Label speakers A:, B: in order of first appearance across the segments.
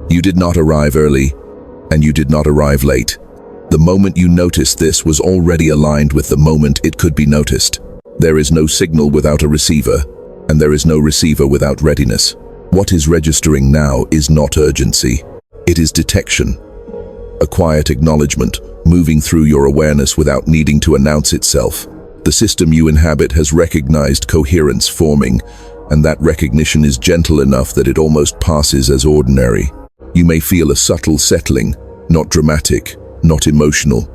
A: You did not arrive early, and you did not arrive late. The moment you noticed this was already aligned with the moment it could be noticed. There is no signal without a receiver, and there is no receiver without readiness. What is registering now is not urgency. It is detection. A quiet acknowledgement, moving through your awareness without needing to announce itself. The system you inhabit has recognized coherence forming, and that recognition is gentle enough that it almost passes as ordinary. You may feel a subtle settling, not dramatic, not emotional,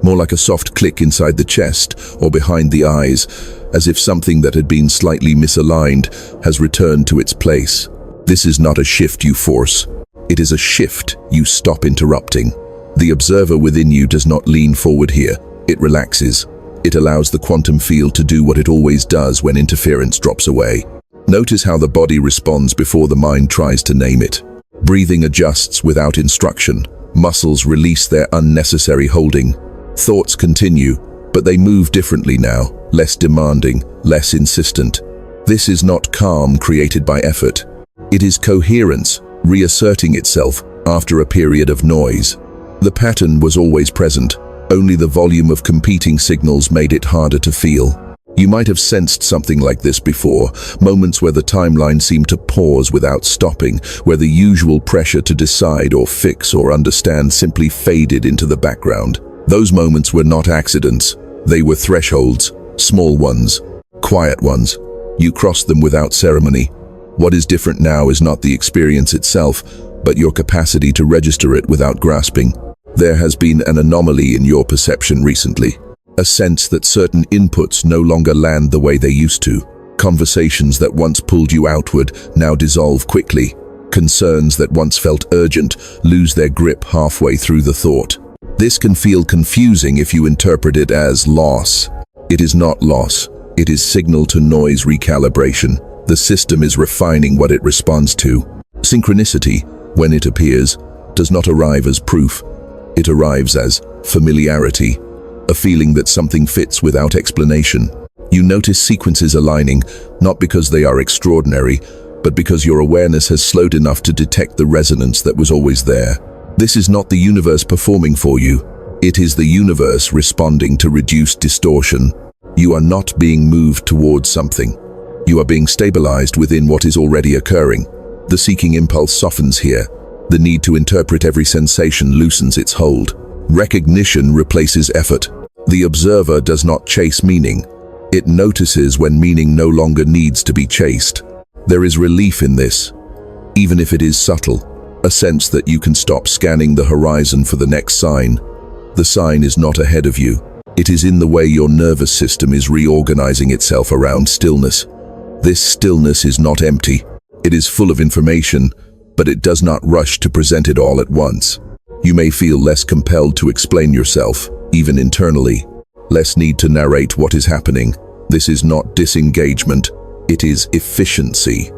A: more like a soft click inside the chest or behind the eyes, as if something that had been slightly misaligned has returned to its place. This is not a shift you force. It is a shift you stop interrupting. The observer within you does not lean forward here. It relaxes. It allows the quantum field to do what it always does when interference drops away. Notice how the body responds before the mind tries to name it. Breathing adjusts without instruction. Muscles release their unnecessary holding. Thoughts continue, but they move differently now, less demanding, less insistent. This is not calm created by effort. It is coherence, reasserting itself after a period of noise. The pattern was always present, only the volume of competing signals made it harder to feel. You might have sensed something like this before, moments where the timeline seemed to pause without stopping, where the usual pressure to decide or fix or understand simply faded into the background. Those moments were not accidents. They were thresholds, small ones, quiet ones. You crossed them without ceremony. What is different now is not the experience itself, but your capacity to register it without grasping. There has been an anomaly in your perception recently. A sense that certain inputs no longer land the way they used to. Conversations that once pulled you outward now dissolve quickly. Concerns that once felt urgent lose their grip halfway through the thought. This can feel confusing if you interpret it as loss. It is not loss. It is signal-to-noise recalibration. The system is refining what it responds to. Synchronicity, when it appears, does not arrive as proof. It arrives as familiarity. A feeling that something fits without explanation. You notice sequences aligning, not because they are extraordinary, but because your awareness has slowed enough to detect the resonance that was always there. This is not the universe performing for you. It is the universe responding to reduced distortion. You are not being moved towards something. You are being stabilized within what is already occurring. The seeking impulse softens here. The need to interpret every sensation loosens its hold. Recognition replaces effort. The observer does not chase meaning. It notices when meaning no longer needs to be chased. There is relief in this, even if it is subtle, a sense that you can stop scanning the horizon for the next sign. The sign is not ahead of you. It is in the way your nervous system is reorganizing itself around stillness. This stillness is not empty. It is full of information, but it does not rush to present it all at once. You may feel less compelled to explain yourself, even internally. Less need to narrate what is happening. This is not disengagement. It is efficiency.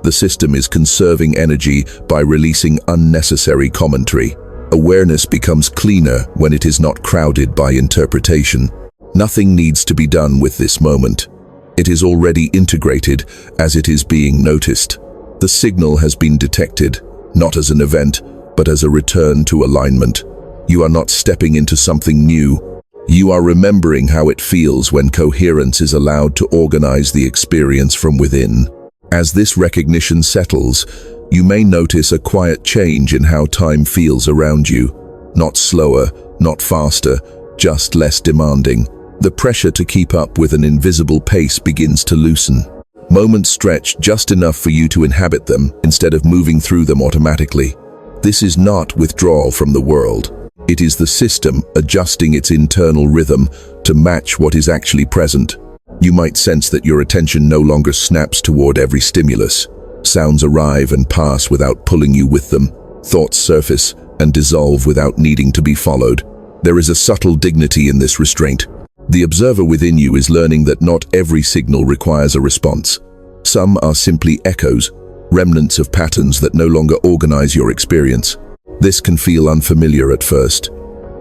A: The system is conserving energy by releasing unnecessary commentary. Awareness becomes cleaner when it is not crowded by interpretation. Nothing needs to be done with this moment. It is already integrated as it is being noticed. The signal has been detected, not as an event, but as a return to alignment. You are not stepping into something new. You are remembering how it feels when coherence is allowed to organize the experience from within. As this recognition settles, you may notice a quiet change in how time feels around you. Not slower, not faster, just less demanding. The pressure to keep up with an invisible pace begins to loosen. Moments stretch just enough for you to inhabit them instead of moving through them automatically. This is not withdrawal from the world. It is the system adjusting its internal rhythm to match what is actually present. You might sense that your attention no longer snaps toward every stimulus. Sounds arrive and pass without pulling you with them. Thoughts surface and dissolve without needing to be followed. There is a subtle dignity in this restraint. The observer within you is learning that not every signal requires a response. Some are simply echoes, remnants of patterns that no longer organize your experience. This can feel unfamiliar at first.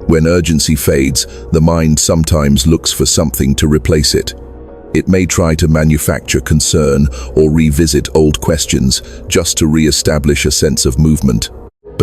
A: When urgency fades, the mind sometimes looks for something to replace it. It may try to manufacture concern or revisit old questions just to re-establish a sense of movement.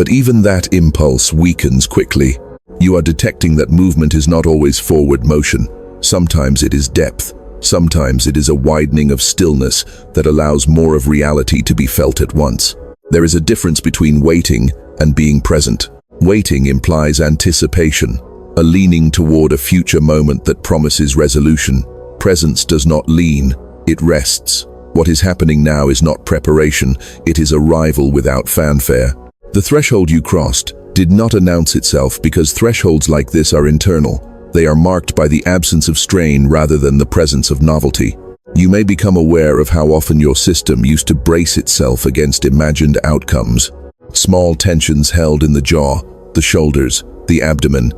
A: But even that impulse weakens quickly. You are detecting that movement is not always forward motion. Sometimes it is depth. Sometimes it is a widening of stillness that allows more of reality to be felt at once. There is a difference between waiting and being present. Waiting implies anticipation, a leaning toward a future moment that promises resolution. Presence does not lean, it rests. What is happening now is not preparation, it is arrival without fanfare. The threshold you crossed did not announce itself because thresholds like this are internal. They are marked by the absence of strain rather than the presence of novelty. You may become aware of how often your system used to brace itself against imagined outcomes. Small tensions held in the jaw, the shoulders, the abdomen.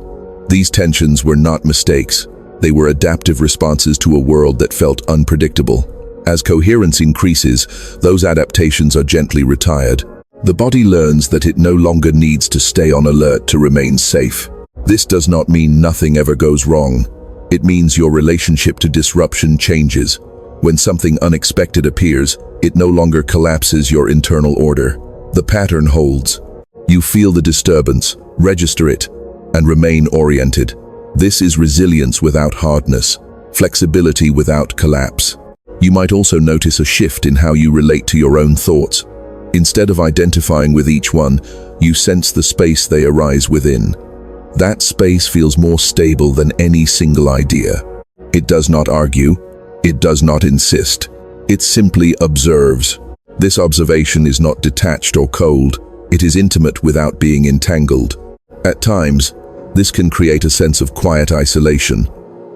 A: These tensions were not mistakes. They were adaptive responses to a world that felt unpredictable. As coherence increases, those adaptations are gently retired. The body learns that it no longer needs to stay on alert to remain safe. This does not mean nothing ever goes wrong. It means your relationship to disruption changes. When something unexpected appears, it no longer collapses your internal order. The pattern holds. You feel the disturbance, register it, and remain oriented. This is resilience without hardness, flexibility without collapse. You might also notice a shift in how you relate to your own thoughts. Instead of identifying with each one, you sense the space they arise within. That space feels more stable than any single idea. It does not argue. It does not insist. It simply observes. This observation is not detached or cold. It is intimate without being entangled. At times, this can create a sense of quiet isolation,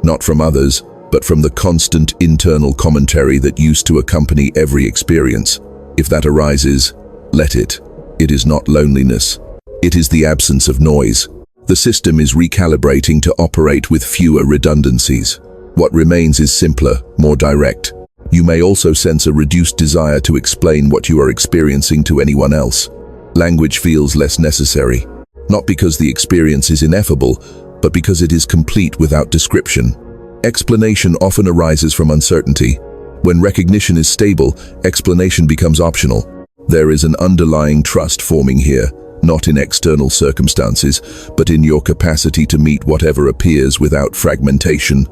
A: not from others, but from the constant internal commentary that used to accompany every experience. If that arises, let it. It is not loneliness. It is the absence of noise. The system is recalibrating to operate with fewer redundancies. What remains is simpler, more direct. You may also sense a reduced desire to explain what you are experiencing to anyone else. Language feels less necessary, not because the experience is ineffable, but because it is complete without description. Explanation often arises from uncertainty. When recognition is stable, explanation becomes optional. There is an underlying trust forming here, not in external circumstances, but in your capacity to meet whatever appears without fragmentation.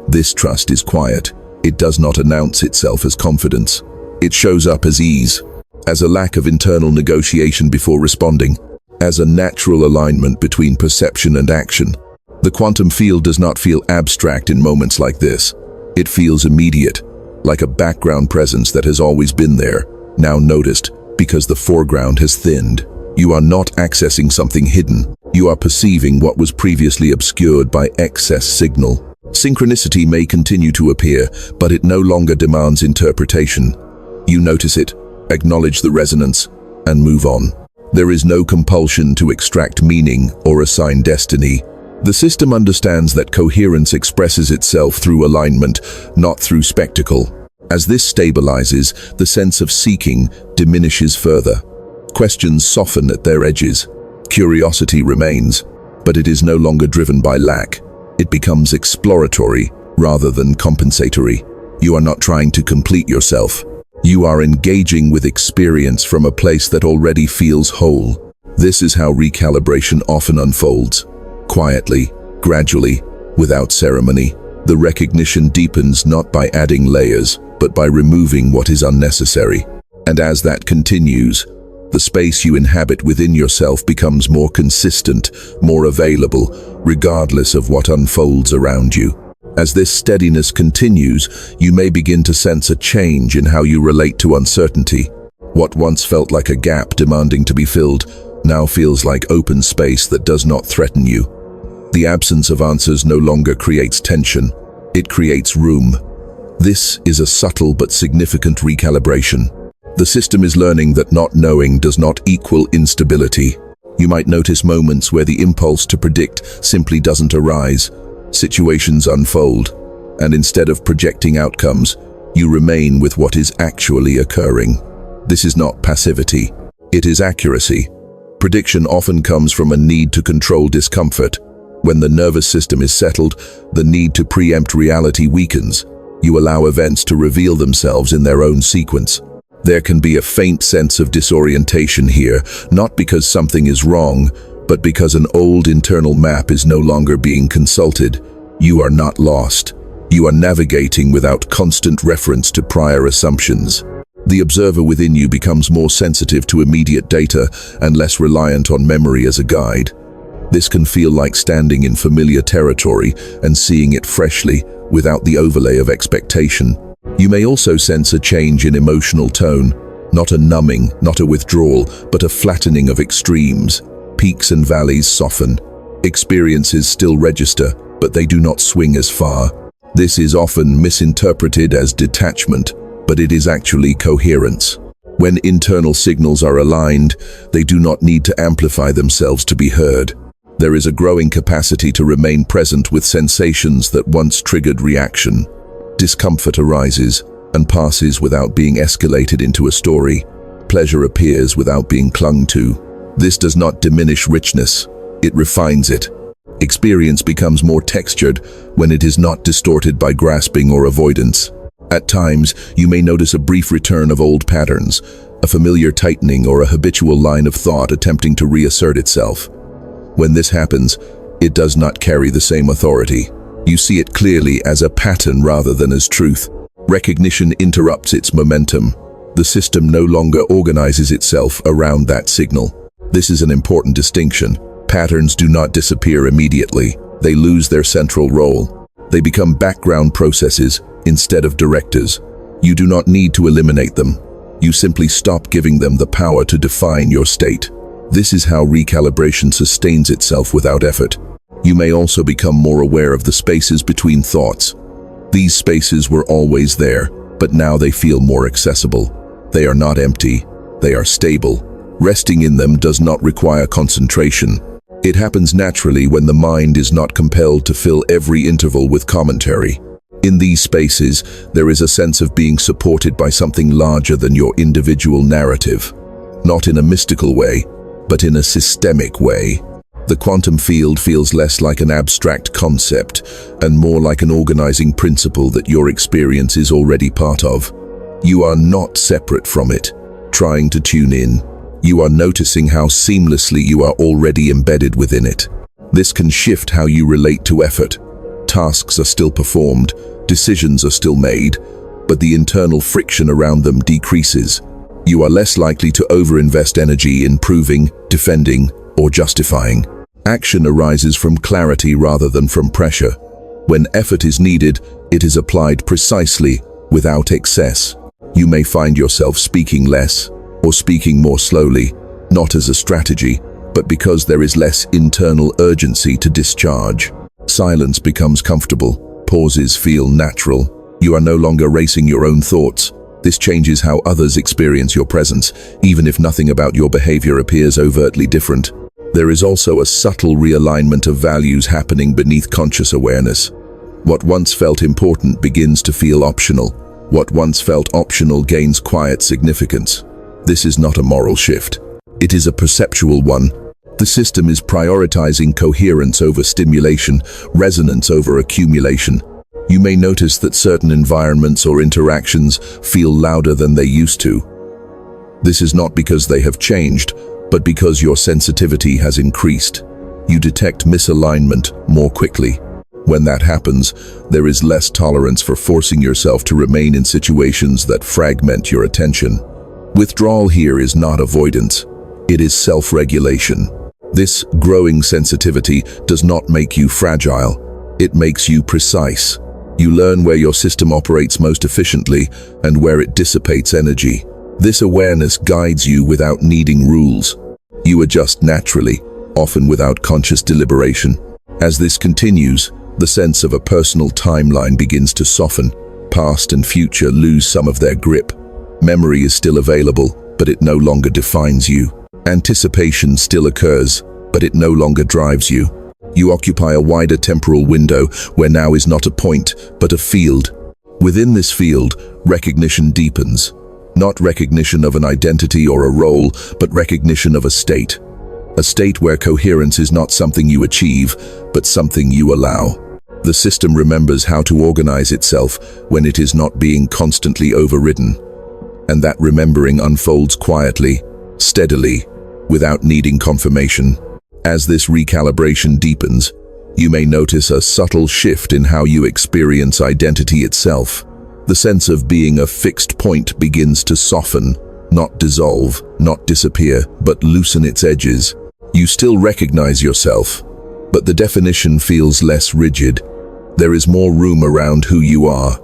A: This trust is quiet. It does not announce itself as confidence. It shows up as ease, as a lack of internal negotiation before responding, as a natural alignment between perception and action. The quantum field does not feel abstract in moments like this. It feels immediate, like a background presence that has always been there, now noticed because the foreground has thinned. You are not accessing something hidden. You are perceiving what was previously obscured by excess signal. Synchronicity may continue to appear, but it no longer demands interpretation. You notice it, acknowledge the resonance, and move on. There is no compulsion to extract meaning or assign destiny. The system understands that coherence expresses itself through alignment, not through spectacle. As this stabilizes, the sense of seeking diminishes further. Questions soften at their edges. Curiosity remains, but it is no longer driven by lack. It becomes exploratory rather than compensatory. You are not trying to complete yourself. You are engaging with experience from a place that already feels whole. This is how recalibration often unfolds. Quietly, gradually, without ceremony. The recognition deepens not by adding layers, but by removing what is unnecessary. And as that continues, the space you inhabit within yourself becomes more consistent, more available, regardless of what unfolds around you. As this steadiness continues, you may begin to sense a change in how you relate to uncertainty. What once felt like a gap demanding to be filled now feels like open space that does not threaten you. The absence of answers no longer creates tension. It creates room. This is a subtle but significant recalibration. The system is learning that not knowing does not equal instability. You might notice moments where the impulse to predict simply doesn't arise. Situations unfold, and instead of projecting outcomes, you remain with what is actually occurring. This is not passivity. It is accuracy. Prediction often comes from a need to control discomfort. When the nervous system is settled, the need to preempt reality weakens. You allow events to reveal themselves in their own sequence. There can be a faint sense of disorientation here, not because something is wrong, but because an old internal map is no longer being consulted. You are not lost. You are navigating without constant reference to prior assumptions. The observer within you becomes more sensitive to immediate data and less reliant on memory as a guide. This can feel like standing in familiar territory and seeing it freshly, without the overlay of expectation. You may also sense a change in emotional tone, not a numbing, not a withdrawal, but a flattening of extremes. Peaks and valleys soften. Experiences still register, but they do not swing as far. This is often misinterpreted as detachment, but it is actually coherence. When internal signals are aligned, they do not need to amplify themselves to be heard. There is a growing capacity to remain present with sensations that once triggered reaction. Discomfort arises and passes without being escalated into a story. Pleasure appears without being clung to. This does not diminish richness, it refines it. Experience becomes more textured when it is not distorted by grasping or avoidance. At times, you may notice a brief return of old patterns, a familiar tightening or a habitual line of thought attempting to reassert itself. When this happens, it does not carry the same authority. You see it clearly as a pattern rather than as truth. Recognition interrupts its momentum. The system no longer organizes itself around that signal. This is an important distinction. Patterns do not disappear immediately. They lose their central role. They become background processes instead of directors. You do not need to eliminate them. You simply stop giving them the power to define your state. This is how recalibration sustains itself without effort. You may also become more aware of the spaces between thoughts. These spaces were always there, but now they feel more accessible. They are not empty, they are stable. Resting in them does not require concentration. It happens naturally when the mind is not compelled to fill every interval with commentary. In these spaces, there is a sense of being supported by something larger than your individual narrative. Not in a mystical way, but in a systemic way. The quantum field feels less like an abstract concept and more like an organizing principle that your experience is already part of. You are not separate from it, trying to tune in. You are noticing how seamlessly you are already embedded within it. This can shift how you relate to effort. Tasks are still performed, decisions are still made, but the internal friction around them decreases. You are less likely to overinvest energy in proving, defending, or justifying. Action arises from clarity rather than from pressure. When effort is needed, it is applied precisely, without excess. You may find yourself speaking less, or speaking more slowly, not as a strategy, but because there is less internal urgency to discharge. Silence becomes comfortable, pauses feel natural. You are no longer racing your own thoughts. This changes how others experience your presence, even if nothing about your behavior appears overtly different. There is also a subtle realignment of values happening beneath conscious awareness. What once felt important begins to feel optional. What once felt optional gains quiet significance. This is not a moral shift. It is a perceptual one. The system is prioritizing coherence over stimulation, resonance over accumulation. You may notice that certain environments or interactions feel louder than they used to. This is not because they have changed, but because your sensitivity has increased. You detect misalignment more quickly. When that happens, there is less tolerance for forcing yourself to remain in situations that fragment your attention. Withdrawal here is not avoidance. It is self-regulation. This growing sensitivity does not make you fragile. It makes you precise. You learn where your system operates most efficiently and where it dissipates energy. This awareness guides you without needing rules. You adjust naturally, often without conscious deliberation. As this continues, the sense of a personal timeline begins to soften. Past and future lose some of their grip. Memory is still available, but it no longer defines you. Anticipation still occurs, but it no longer drives you. You occupy a wider temporal window where now is not a point, but a field. Within this field, recognition deepens. Not recognition of an identity or a role, but recognition of a state. A state where coherence is not something you achieve, but something you allow. The system remembers how to organize itself when it is not being constantly overridden. and that remembering unfolds quietly, steadily, without needing confirmation. As this recalibration deepens, you may notice a subtle shift in how you experience identity itself. The sense of being a fixed point begins to soften, not dissolve, not disappear, but loosen its edges. You still recognize yourself, but the definition feels less rigid. There is more room around who you are,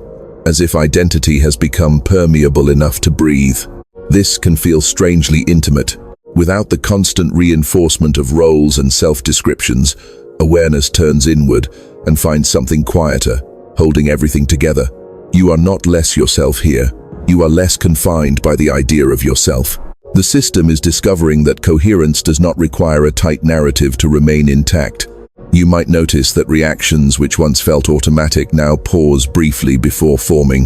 A: as if identity has become permeable enough to breathe. This can feel strangely intimate. Without the constant reinforcement of roles and self-descriptions, awareness turns inward and finds something quieter, holding everything together. You are not less yourself here. You are less confined by the idea of yourself. The system is discovering that coherence does not require a tight narrative to remain intact. You might notice that reactions which once felt automatic now pause briefly before forming.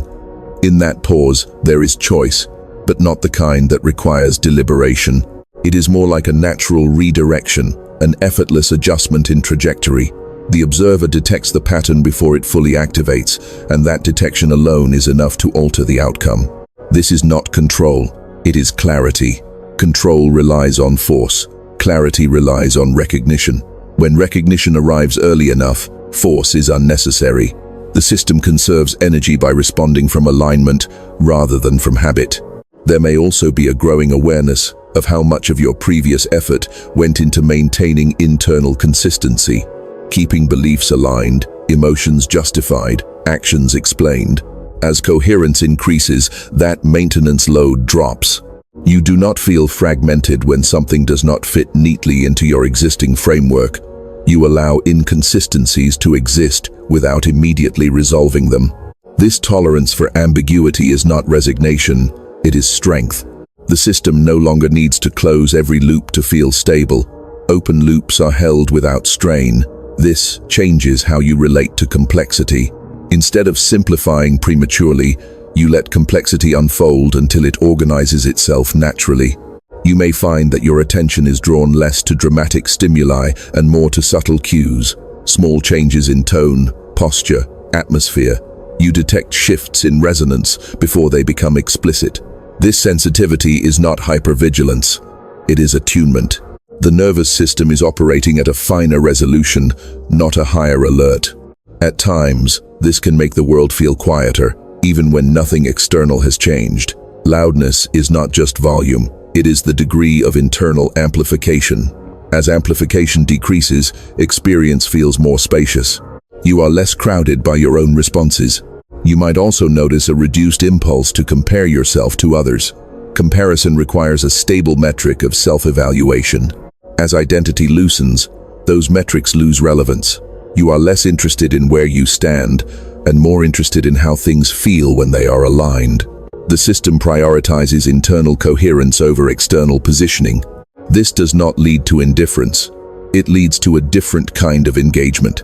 A: In that pause, there is choice, but not the kind that requires deliberation. It is more like a natural redirection, an effortless adjustment in trajectory. The observer detects the pattern before it fully activates, and that detection alone is enough to alter the outcome. This is not control, it is clarity. Control relies on force, clarity relies on recognition. When recognition arrives early enough, force is unnecessary. The system conserves energy by responding from alignment rather than from habit. There may also be a growing awareness of how much of your previous effort went into maintaining internal consistency, keeping beliefs aligned, emotions justified, actions explained. As coherence increases, that maintenance load drops. You do not feel fragmented when something does not fit neatly into your existing framework. You allow inconsistencies to exist without immediately resolving them. This tolerance for ambiguity is not resignation, it is strength. The system no longer needs to close every loop to feel stable. Open loops are held without strain. This changes how you relate to complexity. Instead of simplifying prematurely, you let complexity unfold until it organizes itself naturally. You may find that your attention is drawn less to dramatic stimuli and more to subtle cues, small changes in tone, posture, atmosphere. You detect shifts in resonance before they become explicit. This sensitivity is not hypervigilance, it is attunement. The nervous system is operating at a finer resolution, not a higher alert. At times, this can make the world feel quieter, even when nothing external has changed. Loudness is not just volume, it is the degree of internal amplification. As amplification decreases, experience feels more spacious. You are less crowded by your own responses. You might also notice a reduced impulse to compare yourself to others. Comparison requires a stable metric of self-evaluation. As identity loosens, those metrics lose relevance. You are less interested in where you stand and more interested in how things feel when they are aligned. The system prioritizes internal coherence over external positioning. This does not lead to indifference. It leads to a different kind of engagement.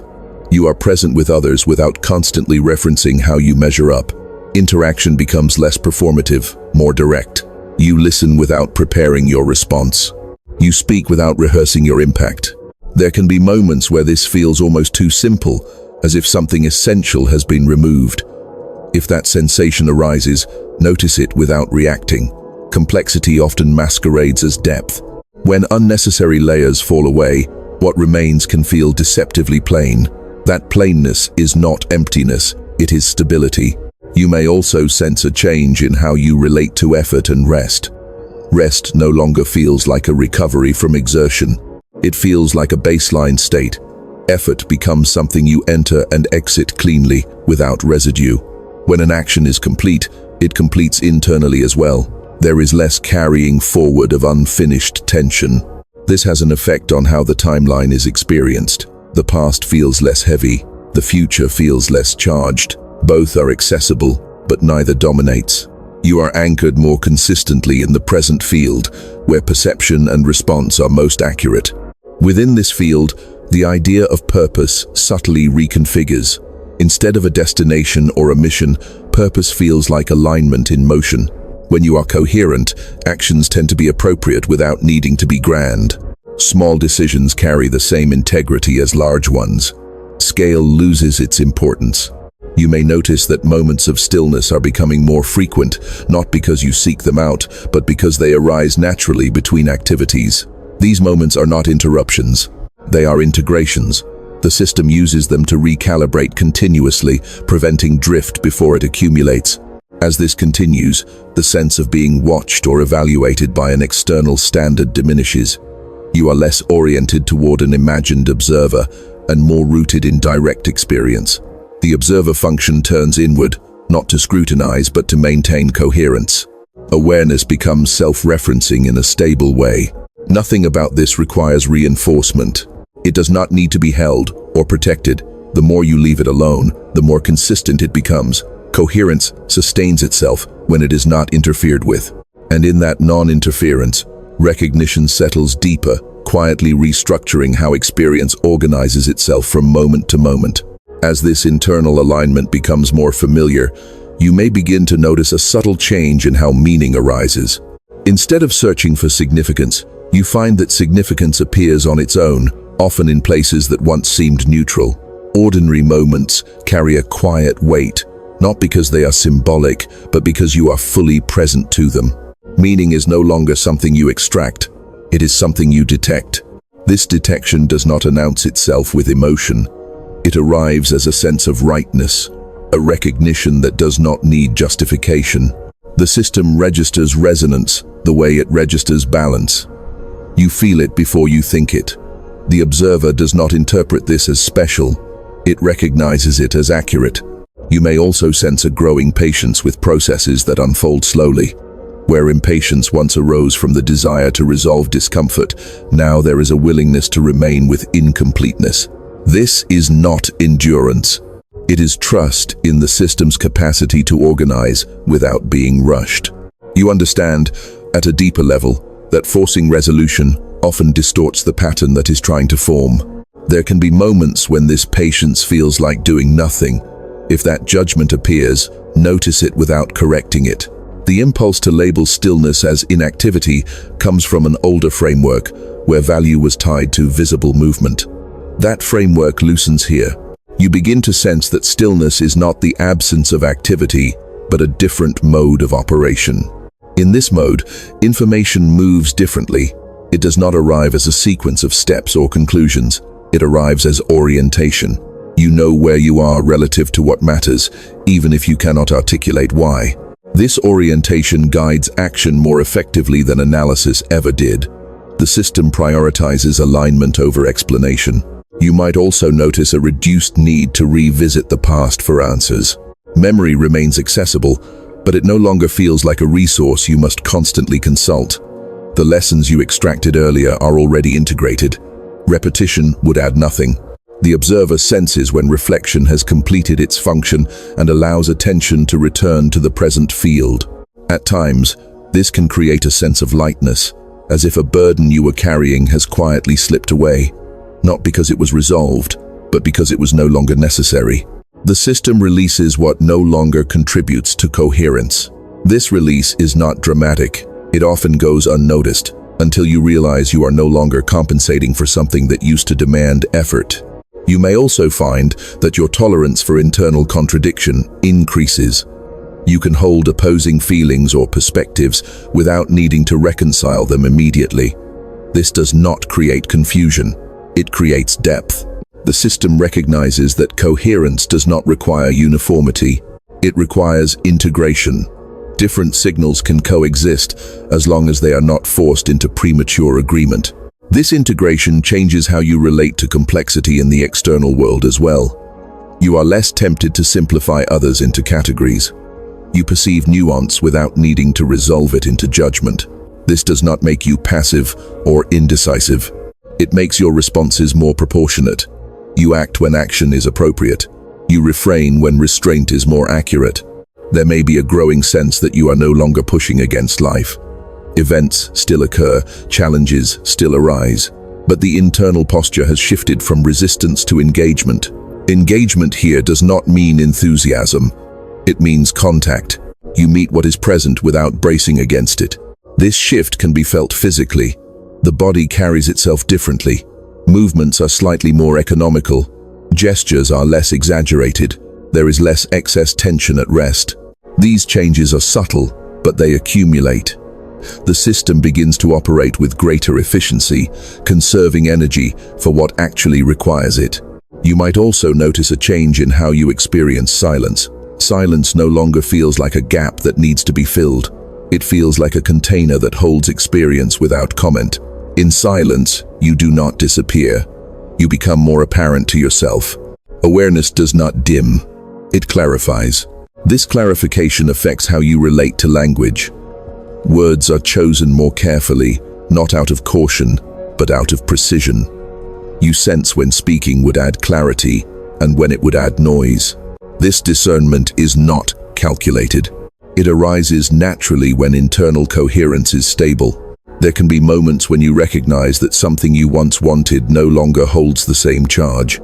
A: You are present with others without constantly referencing how you measure up. Interaction becomes less performative, more direct. You listen without preparing your response. You speak without rehearsing your impact. There can be moments where this feels almost too simple, as if something essential has been removed. If that sensation arises, notice it without reacting. Complexity often masquerades as depth. When unnecessary layers fall away, what remains can feel deceptively plain. That plainness is not emptiness, it is stability. You may also sense a change in how you relate to effort and rest. Rest no longer feels like a recovery from exertion. It feels like a baseline state. Effort becomes something you enter and exit cleanly, without residue. When an action is complete, it completes internally as well. There is less carrying forward of unfinished tension. This has an effect on how the timeline is experienced. The past feels less heavy, the future feels less charged. Both are accessible, but neither dominates. You are anchored more consistently in the present field, where perception and response are most accurate. Within this field, the idea of purpose subtly reconfigures. Instead of a destination or a mission, purpose feels like alignment in motion. When you are coherent, actions tend to be appropriate without needing to be grand. Small decisions carry the same integrity as large ones. Scale loses its importance. You may notice that moments of stillness are becoming more frequent, not because you seek them out, but because they arise naturally between activities. These moments are not interruptions. They are integrations. The system uses them to recalibrate continuously, preventing drift before it accumulates. As this continues, the sense of being watched or evaluated by an external standard diminishes. You are less oriented toward an imagined observer and more rooted in direct experience. The observer function turns inward, not to scrutinize but to maintain coherence. Awareness becomes self-referencing in a stable way. Nothing about this requires reinforcement. It does not need to be held or protected. The more you leave it alone, the more consistent it becomes. Coherence sustains itself when it is not interfered with. And in that non-interference, recognition settles deeper, quietly restructuring how experience organizes itself from moment to moment. As this internal alignment becomes more familiar, you may begin to notice a subtle change in how meaning arises. Instead of searching for significance, you find that significance appears on its own, often in places that once seemed neutral. Ordinary moments carry a quiet weight, not because they are symbolic, but because you are fully present to them. Meaning is no longer something you extract. It is something you detect. This detection does not announce itself with emotion. It arrives as a sense of rightness, a recognition that does not need justification. The system registers resonance the way it registers balance. You feel it before you think it. The observer does not interpret this as special. It recognizes it as accurate. You may also sense a growing patience with processes that unfold slowly. Where impatience once arose from the desire to resolve discomfort, now there is a willingness to remain with incompleteness. This is not endurance. It is trust in the system's capacity to organize without being rushed. You understand, at a deeper level, that forcing resolution often distorts the pattern that is trying to form. There can be moments when this patience feels like doing nothing. If that judgment appears, notice it without correcting it. The impulse to label stillness as inactivity comes from an older framework where value was tied to visible movement. That framework loosens here. You begin to sense that stillness is not the absence of activity, but a different mode of operation. In this mode, information moves differently. It does not arrive as a sequence of steps or conclusions. It arrives as orientation. You know where you are relative to what matters, even if you cannot articulate why. This orientation guides action more effectively than analysis ever did. The system prioritizes alignment over explanation. You might also notice a reduced need to revisit the past for answers. Memory remains accessible, but it no longer feels like a resource you must constantly consult. The lessons you extracted earlier are already integrated. Repetition would add nothing. The observer senses when reflection has completed its function and allows attention to return to the present field. At times, this can create a sense of lightness, as if a burden you were carrying has quietly slipped away. Not because it was resolved, but because it was no longer necessary. The system releases what no longer contributes to coherence. This release is not dramatic. It often goes unnoticed, until you realize you are no longer compensating for something that used to demand effort. You may also find that your tolerance for internal contradiction increases. You can hold opposing feelings or perspectives without needing to reconcile them immediately. This does not create confusion. It creates depth. The system recognizes that coherence does not require uniformity. It requires integration. Different signals can coexist as long as they are not forced into premature agreement. This integration changes how you relate to complexity in the external world as well. You are less tempted to simplify others into categories. You perceive nuance without needing to resolve it into judgment. This does not make you passive or indecisive. It makes your responses more proportionate. You act when action is appropriate. You refrain when restraint is more accurate. There may be a growing sense that you are no longer pushing against life. Events still occur, challenges still arise, but the internal posture has shifted from resistance to engagement. Engagement here does not mean enthusiasm. It means contact. You meet what is present without bracing against it. This shift can be felt physically. The body carries itself differently. Movements are slightly more economical. Gestures are less exaggerated. There is less excess tension at rest. These changes are subtle, but they accumulate. The system begins to operate with greater efficiency, conserving energy for what actually requires it. You might also notice a change in how you experience silence. Silence no longer feels like a gap that needs to be filled. It feels like a container that holds experience without comment. In silence, you do not disappear. You become more apparent to yourself. Awareness does not dim. It clarifies. This clarification affects how you relate to language. Words are chosen more carefully, not out of caution, but out of precision. You sense when speaking would add clarity and when it would add noise. This discernment is not calculated. It arises naturally when internal coherence is stable. There can be moments when you recognize that something you once wanted no longer holds the same charge.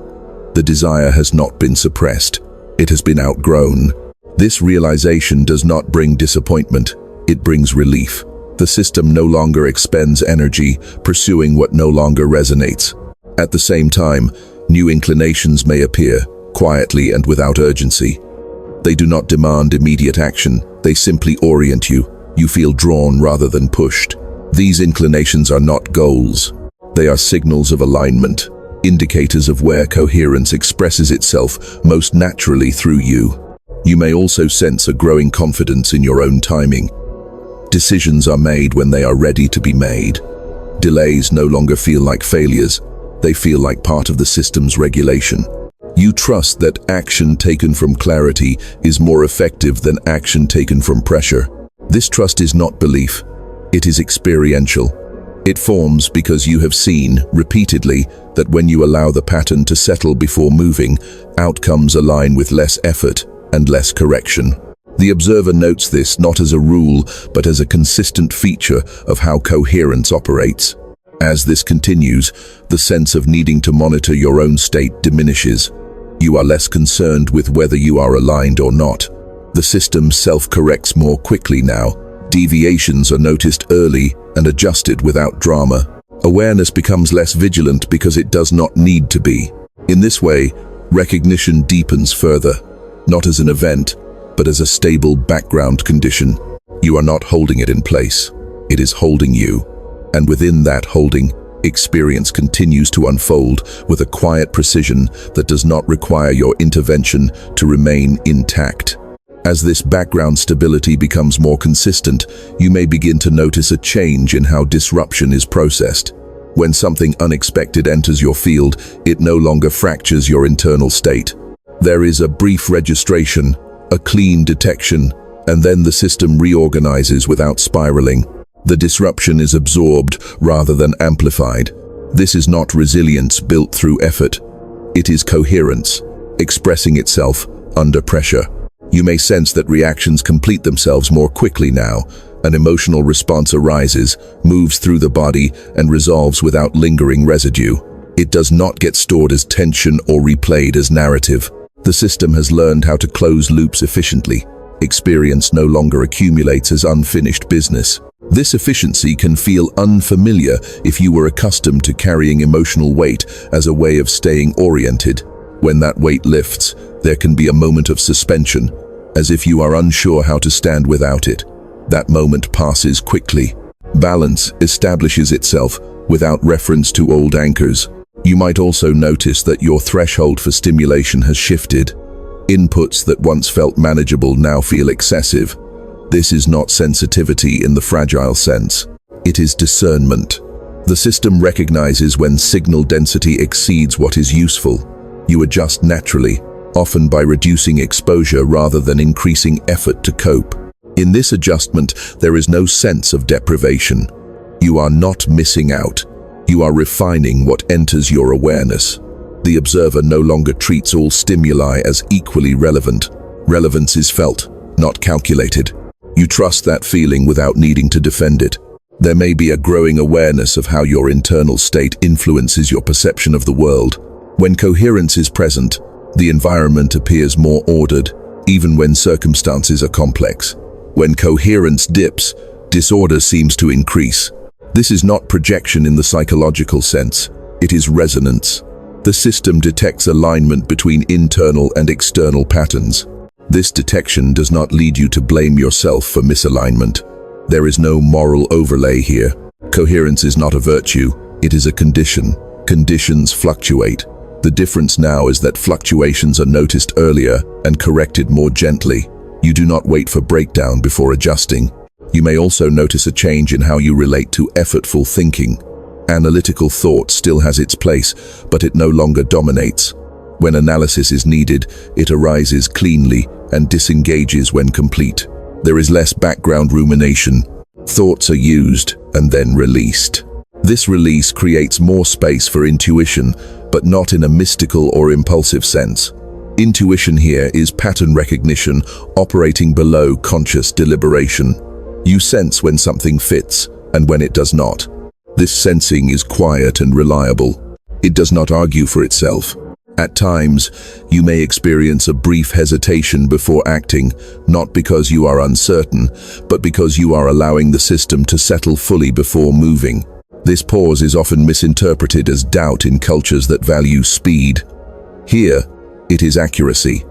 A: The desire has not been suppressed. It has been outgrown. This realization does not bring disappointment. It brings relief. The system no longer expends energy pursuing what no longer resonates. At the same time, new inclinations may appear, quietly and without urgency. They do not demand immediate action. They simply orient you. You feel drawn rather than pushed. These inclinations are not goals. They are signals of alignment, indicators of where coherence expresses itself most naturally through you. You may also sense a growing confidence in your own timing. Decisions are made when they are ready to be made. Delays no longer feel like failures. They feel like part of the system's regulation. You trust that action taken from clarity is more effective than action taken from pressure. This trust is not belief. It is experiential. It forms because you have seen, repeatedly, that when you allow the pattern to settle before moving, outcomes align with less effort and less correction. The observer notes this not as a rule, but as a consistent feature of how coherence operates. As this continues, the sense of needing to monitor your own state diminishes. You are less concerned with whether you are aligned or not. The system self-corrects more quickly now. Deviations are noticed early and adjusted without drama. Awareness becomes less vigilant because it does not need to be. In this way, recognition deepens further, not as an event, but as a stable background condition. You are not holding it in place. It is holding you. And within that holding, experience continues to unfold with a quiet precision that does not require your intervention to remain intact. As this background stability becomes more consistent, you may begin to notice a change in how disruption is processed. When something unexpected enters your field, it no longer fractures your internal state. There is a brief registration, a clean detection, and then the system reorganizes without spiraling. The disruption is absorbed rather than amplified. This is not resilience built through effort. It is coherence, expressing itself under pressure. You may sense that reactions complete themselves more quickly now. An emotional response arises, moves through the body, and resolves without lingering residue. It does not get stored as tension or replayed as narrative. The system has learned how to close loops efficiently. Experience no longer accumulates as unfinished business. This efficiency can feel unfamiliar if you were accustomed to carrying emotional weight as a way of staying oriented. When that weight lifts, there can be a moment of suspension, as if you are unsure how to stand without it. That moment passes quickly. Balance establishes itself without reference to old anchors. You might also notice that your threshold for stimulation has shifted. Inputs that once felt manageable now feel excessive. This is not sensitivity in the fragile sense. It is discernment. The system recognizes when signal density exceeds what is useful. You adjust naturally, often by reducing exposure rather than increasing effort to cope. In this adjustment, there is no sense of deprivation. You are not missing out. You are refining what enters your awareness. The observer no longer treats all stimuli as equally relevant. Relevance is felt, not calculated. You trust that feeling without needing to defend it. There may be a growing awareness of how your internal state influences your perception of the world. When coherence is present, the environment appears more ordered, even when circumstances are complex. When coherence dips, disorder seems to increase. This is not projection in the psychological sense. It is resonance. The The system detects alignment between internal and external patterns. This detection does not lead you to blame yourself for misalignment. There is no moral overlay here. Coherence is not a virtue, it is a condition. Conditions fluctuate. The difference now is that fluctuations are noticed earlier and corrected more gently. You do not wait for breakdown before adjusting. You may also notice a change in how you relate to effortful thinking. Analytical thought still has its place, but it no longer dominates. When analysis is needed, it arises cleanly and disengages when complete. There is less background rumination. Thoughts are used and then released. This release creates more space for intuition, but not in a mystical or impulsive sense. Intuition here is pattern recognition operating below conscious deliberation. You sense when something fits and when it does not. This sensing is quiet and reliable. It does not argue for itself. At times, you may experience a brief hesitation before acting, not because you are uncertain, but because you are allowing the system to settle fully before moving. This pause is often misinterpreted as doubt in cultures that value speed. Here, it is accuracy.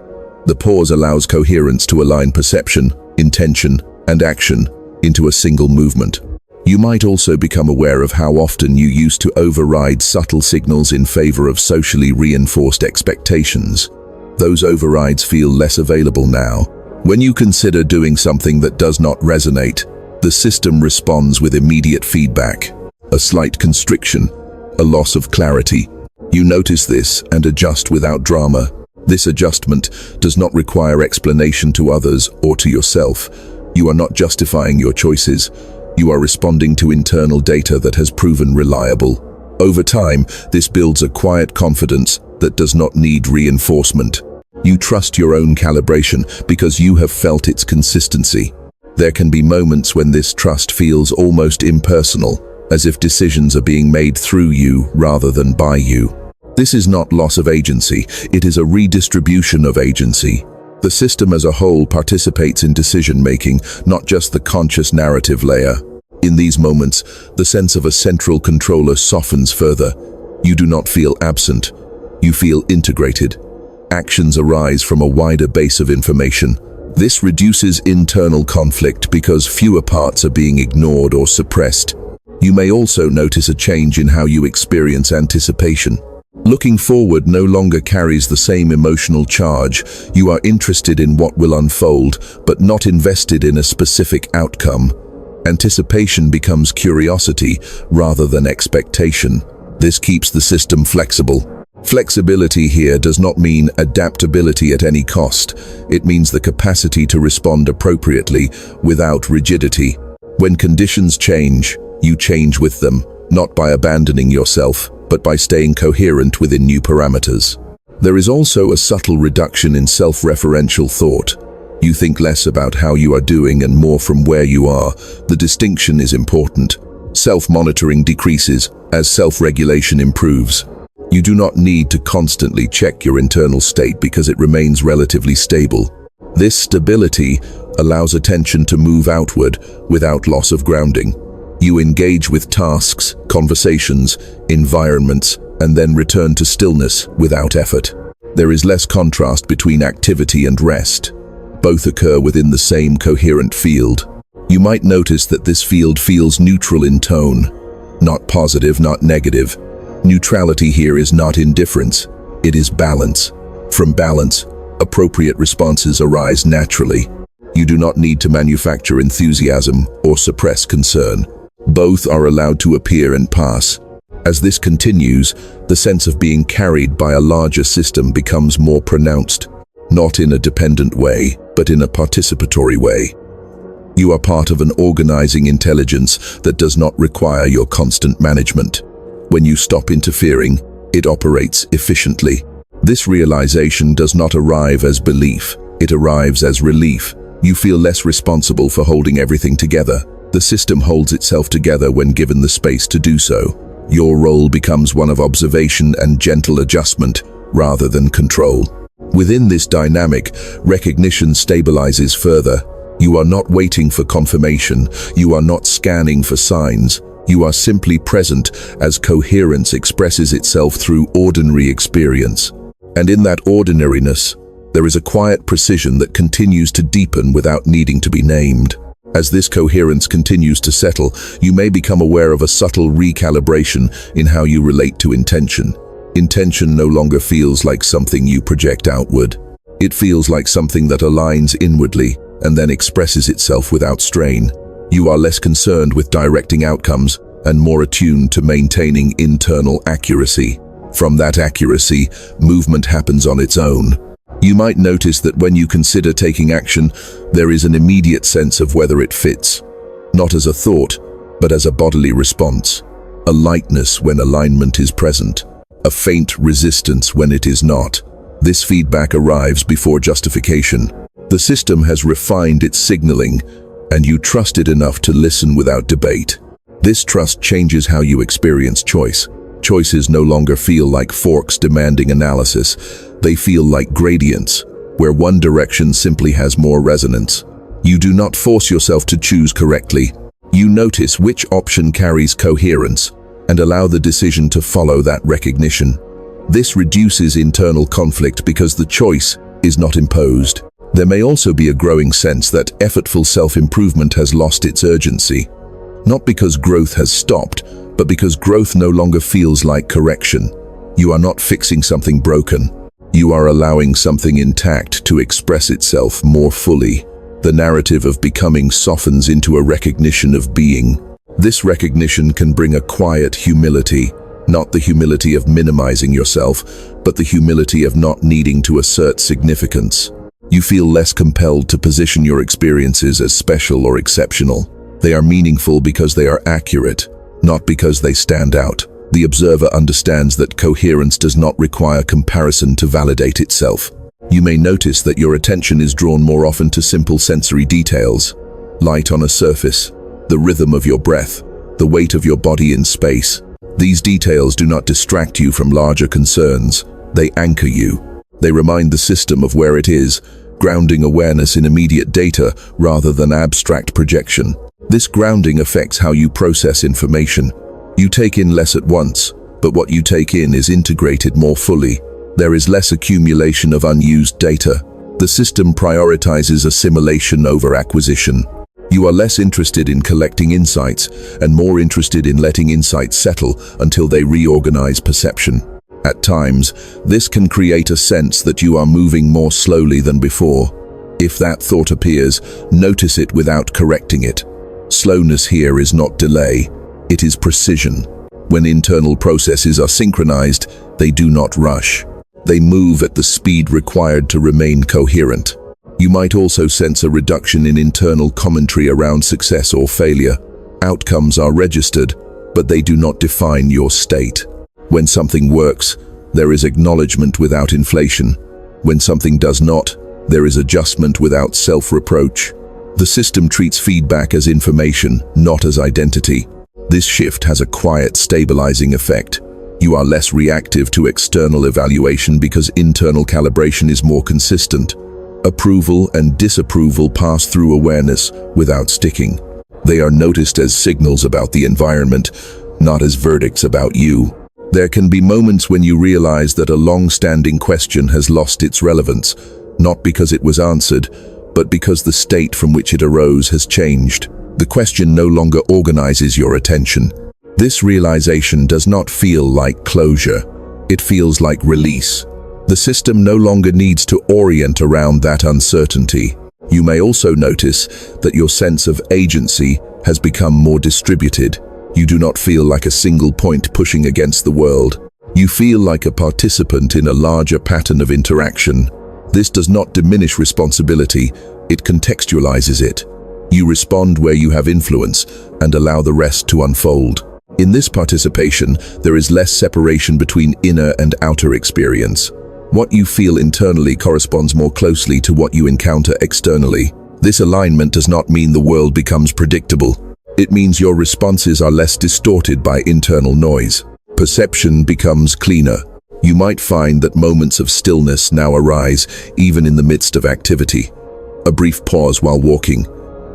A: The pause allows coherence to align perception, intention, and action into a single movement. You might also become aware of how often you used to override subtle signals in favor of socially reinforced expectations. Those overrides feel less available now. When you consider doing something that does not resonate, the system responds with immediate feedback. A slight constriction, a loss of clarity. You notice this and adjust without drama. This adjustment does not require explanation to others or to yourself. You are not justifying your choices. You are responding to internal data that has proven reliable. Over time, this builds a quiet confidence that does not need reinforcement. You trust your own calibration because you have felt its consistency. There can be moments when this trust feels almost impersonal, as if decisions are being made through you rather than by you. This is not loss of agency, it is a redistribution of agency. The system as a whole participates in decision-making, not just the conscious narrative layer. In these moments, the sense of a central controller softens further. You do not feel absent, you feel integrated. Actions arise from a wider base of information. This reduces internal conflict because fewer parts are being ignored or suppressed. You may also notice a change in how you experience anticipation. Looking forward no longer carries the same emotional charge. You are interested in what will unfold, but not invested in a specific outcome. Anticipation becomes curiosity rather than expectation. This keeps the system flexible. Flexibility here does not mean adaptability at any cost. It means the capacity to respond appropriately without rigidity. When conditions change, you change with them, not by abandoning yourself, but by staying coherent within new parameters. There is also a subtle reduction in self-referential thought. You think less about how you are doing and more from where you are. The distinction is important. Self-monitoring decreases as self-regulation improves. You do not need to constantly check your internal state because it remains relatively stable. This stability allows attention to move outward without loss of grounding. You engage with tasks, conversations, environments, and then return to stillness without effort. There is less contrast between activity and rest. Both occur within the same coherent field. You might notice that this field feels neutral in tone. Not positive, not negative. Neutrality here is not indifference, it is balance. From balance, appropriate responses arise naturally. You do not need to manufacture enthusiasm or suppress concern. Both are allowed to appear and pass. As this continues, the sense of being carried by a larger system becomes more pronounced, not in a dependent way, but in a participatory way. You are part of an organizing intelligence that does not require your constant management. When you stop interfering, it operates efficiently. This realization does not arrive as belief, it arrives as relief. You feel less responsible for holding everything together. The system holds itself together when given the space to do so. Your role becomes one of observation and gentle adjustment, rather than control. Within this dynamic, recognition stabilizes further. You are not waiting for confirmation, you are not scanning for signs. You are simply present as coherence expresses itself through ordinary experience. And in that ordinariness, there is a quiet precision that continues to deepen without needing to be named. As this coherence continues to settle, you may become aware of a subtle recalibration in how you relate to intention. Intention no longer feels like something you project outward. It feels like something that aligns inwardly and then expresses itself without strain. You are less concerned with directing outcomes and more attuned to maintaining internal accuracy. From that accuracy, movement happens on its own. You might notice that when you consider taking action, there is an immediate sense of whether it fits, not as a thought, but as a bodily response. A lightness when alignment is present, a faint resistance when it is not. This feedback arrives before justification. The system has refined its signaling, and you trust it enough to listen without debate. This trust changes how you experience choice. Choices no longer feel like forks demanding analysis. They feel like gradients, where one direction simply has more resonance. You do not force yourself to choose correctly. You notice which option carries coherence and allow the decision to follow that recognition. This reduces internal conflict because the choice is not imposed. There may also be a growing sense that effortful self-improvement has lost its urgency. Not because growth has stopped, but because growth no longer feels like correction. You are not fixing something broken. You are allowing something intact to express itself more fully. The narrative of becoming softens into a recognition of being. This recognition can bring a quiet humility, not the humility of minimizing yourself, but the humility of not needing to assert significance. You feel less compelled to position your experiences as special or exceptional. They are meaningful because they are accurate, not because they stand out. The observer understands that coherence does not require comparison to validate itself. You may notice that your attention is drawn more often to simple sensory details. Light on a surface, the rhythm of your breath, the weight of your body in space. These details do not distract you from larger concerns. They anchor you. They remind the system of where it is, grounding awareness in immediate data rather than abstract projection. This grounding affects how you process information. You take in less at once, but what you take in is integrated more fully. There is less accumulation of unused data. The system prioritizes assimilation over acquisition. You are less interested in collecting insights and more interested in letting insights settle until they reorganize perception. At times, this can create a sense that you are moving more slowly than before. If that thought appears, notice it without correcting it. Slowness here is not delay, it is precision. When internal processes are synchronized, they do not rush. They move at the speed required to remain coherent. You might also sense a reduction in internal commentary around success or failure. Outcomes are registered, but they do not define your state. When something works, there is acknowledgement without inflation. When something does not, there is adjustment without self-reproach. The system treats feedback as information, not as identity. This shift has a quiet, stabilizing effect. You are less reactive to external evaluation because internal calibration is more consistent. Approval and disapproval pass through awareness without sticking. They are noticed as signals about the environment, not as verdicts about you. There can be moments when you realize that a long-standing question has lost its relevance, not because it was answered, but because the state from which it arose has changed. The question no longer organizes your attention. This realization does not feel like closure. It feels like release. The system no longer needs to orient around that uncertainty. You may also notice that your sense of agency has become more distributed. You do not feel like a single point pushing against the world. You feel like a participant in a larger pattern of interaction. This does not diminish responsibility, it contextualizes it. You respond where you have influence and allow the rest to unfold. In this participation, there is less separation between inner and outer experience. What you feel internally corresponds more closely to what you encounter externally. This alignment does not mean the world becomes predictable. It means your responses are less distorted by internal noise. Perception becomes cleaner. You might find that moments of stillness now arise even in the midst of activity. A brief pause while walking,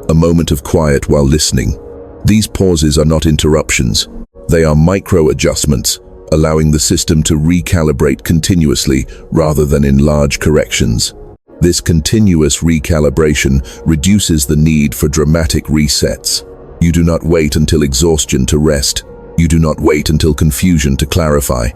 A: a moment of quiet while listening. These pauses are not interruptions. They are micro-adjustments, allowing the system to recalibrate continuously rather than in large corrections. This continuous recalibration reduces the need for dramatic resets. You do not wait until exhaustion to rest. You do not wait until confusion to clarify.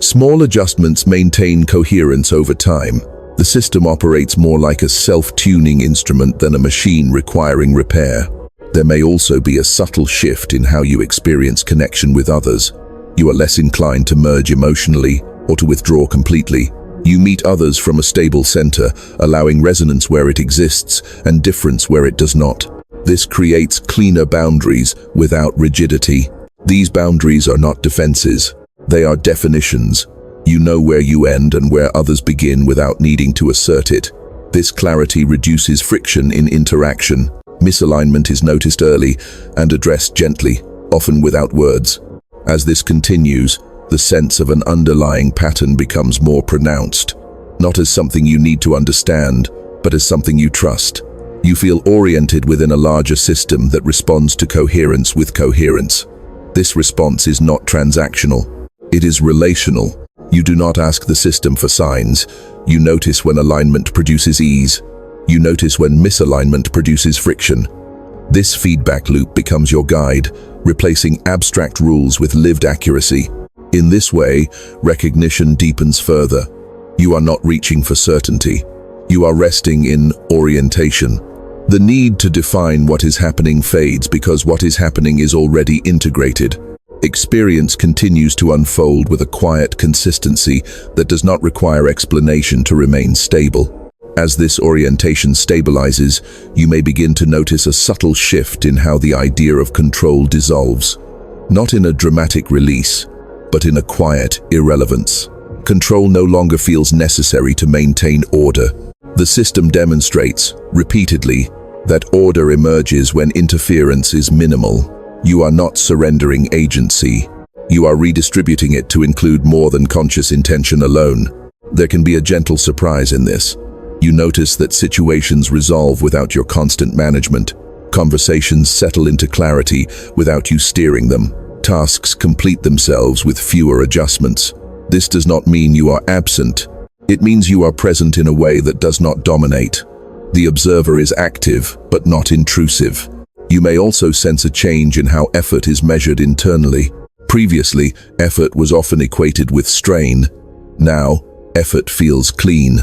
A: Small adjustments maintain coherence over time. The system operates more like a self-tuning instrument than a machine requiring repair. There may also be a subtle shift in how you experience connection with others. You are less inclined to merge emotionally or to withdraw completely. You meet others from a stable center, allowing resonance where it exists and difference where it does not. This creates cleaner boundaries without rigidity. These boundaries are not defenses. They are definitions. You know where you end and where others begin without needing to assert it. This clarity reduces friction in interaction. Misalignment is noticed early and addressed gently, often without words. As this continues, the sense of an underlying pattern becomes more pronounced, not as something you need to understand, but as something you trust. You feel oriented within a larger system that responds to coherence with coherence. This response is not transactional. It is relational. You do not ask the system for signs. You notice when alignment produces ease. You notice when misalignment produces friction. This feedback loop becomes your guide, replacing abstract rules with lived accuracy. In this way, recognition deepens further. You are not reaching for certainty. You are resting in orientation. The need to define what is happening fades because what is happening is already integrated. Experience continues to unfold with a quiet consistency that does not require explanation to remain stable. As this orientation stabilizes, you may begin to notice a subtle shift in how the idea of control dissolves. Not in a dramatic release, but in a quiet irrelevance. Control no longer feels necessary to maintain order. The system demonstrates, repeatedly, that order emerges when interference is minimal. You are not surrendering agency. You are redistributing it to include more than conscious intention alone. There can be a gentle surprise in this. You notice that situations resolve without your constant management. Conversations settle into clarity without you steering them. Tasks complete themselves with fewer adjustments. This does not mean you are absent. It means you are present in a way that does not dominate. The observer is active, but not intrusive. You may also sense a change in how effort is measured internally. Previously, effort was often equated with strain. Now, effort feels clean.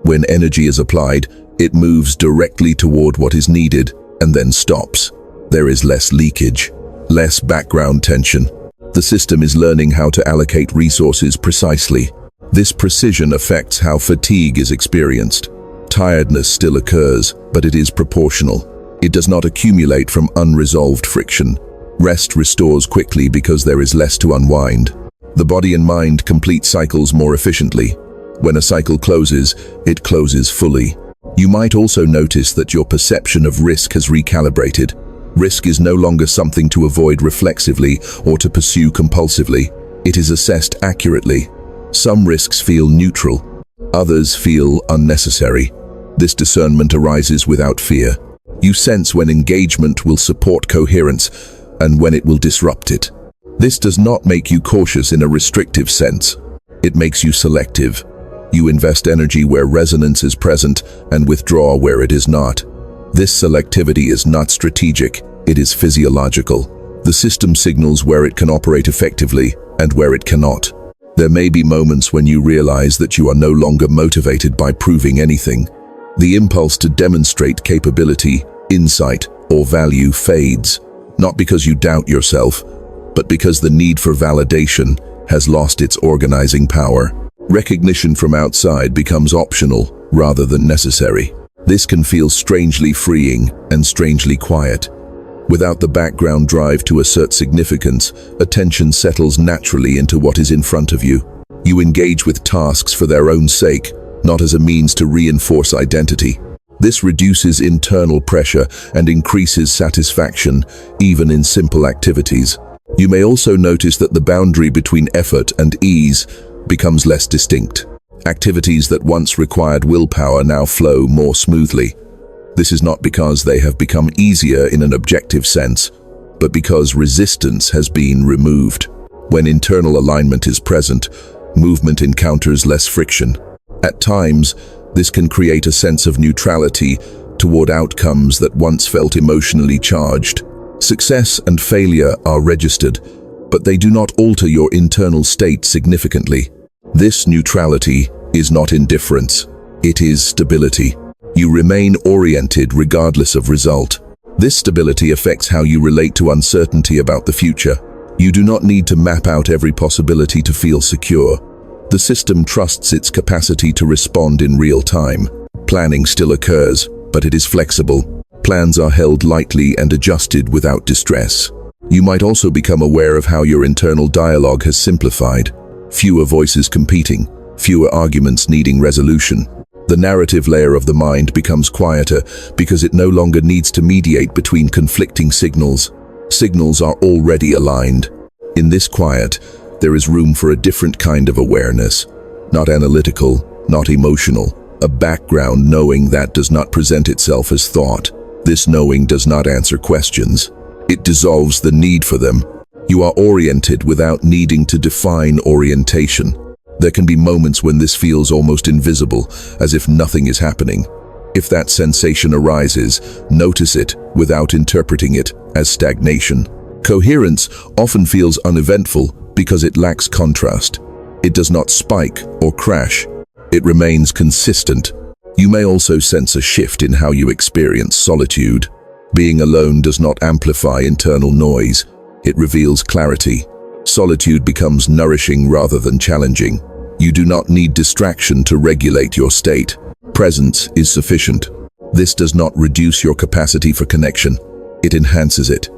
A: When energy is applied, it moves directly toward what is needed and then stops. There is less leakage, less background tension. The system is learning how to allocate resources precisely. This precision affects how fatigue is experienced. Tiredness still occurs, but it is proportional. It does not accumulate from unresolved friction. Rest restores quickly because there is less to unwind. The body and mind complete cycles more efficiently. When a cycle closes, it closes fully. You might also notice that your perception of risk has recalibrated. Risk is no longer something to avoid reflexively or to pursue compulsively. It is assessed accurately. Some risks feel neutral. Others feel unnecessary. This discernment arises without fear. You sense when engagement will support coherence and when it will disrupt it. This does not make you cautious in a restrictive sense. It makes you selective. You invest energy where resonance is present and withdraw where it is not. This selectivity is not strategic, it is physiological. The system signals where it can operate effectively and where it cannot. There may be moments when you realize that you are no longer motivated by proving anything. The impulse to demonstrate capability, insight, or value fades, not because you doubt yourself, but because the need for validation has lost its organizing power. Recognition from outside becomes optional rather than necessary. This can feel strangely freeing and strangely quiet. Without the background drive to assert significance, attention settles naturally into what is in front of you. You engage with tasks for their own sake, not as a means to reinforce identity. This reduces internal pressure and increases satisfaction, even in simple activities. You may also notice that the boundary between effort and ease becomes less distinct. Activities that once required willpower now flow more smoothly. This is not because they have become easier in an objective sense, but because resistance has been removed. When internal alignment is present, movement encounters less friction. At times, this can create a sense of neutrality toward outcomes that once felt emotionally charged. Success and failure are registered, but they do not alter your internal state significantly. This neutrality is not indifference, it is stability. You remain oriented regardless of result. This stability affects how you relate to uncertainty about the future. You do not need to map out every possibility to feel secure. The system trusts its capacity to respond in real time. Planning still occurs, but it is flexible. Plans are held lightly and adjusted without distress. You might also become aware of how your internal dialogue has simplified. Fewer voices competing, fewer arguments needing resolution. The narrative layer of the mind becomes quieter because it no longer needs to mediate between conflicting signals. Signals are already aligned. In this quiet, there is room for a different kind of awareness. Not analytical, not emotional. A background knowing that does not present itself as thought. This knowing does not answer questions. It dissolves the need for them. You are oriented without needing to define orientation. There can be moments when this feels almost invisible, as if nothing is happening. If that sensation arises, notice it without interpreting it as stagnation. Coherence often feels uneventful because it lacks contrast. It does not spike or crash. It remains consistent. You may also sense a shift in how you experience solitude. Being alone does not amplify internal noise. It reveals clarity. Solitude becomes nourishing rather than challenging. You do not need distraction to regulate your state. Presence is sufficient. This does not reduce your capacity for connection. It enhances it.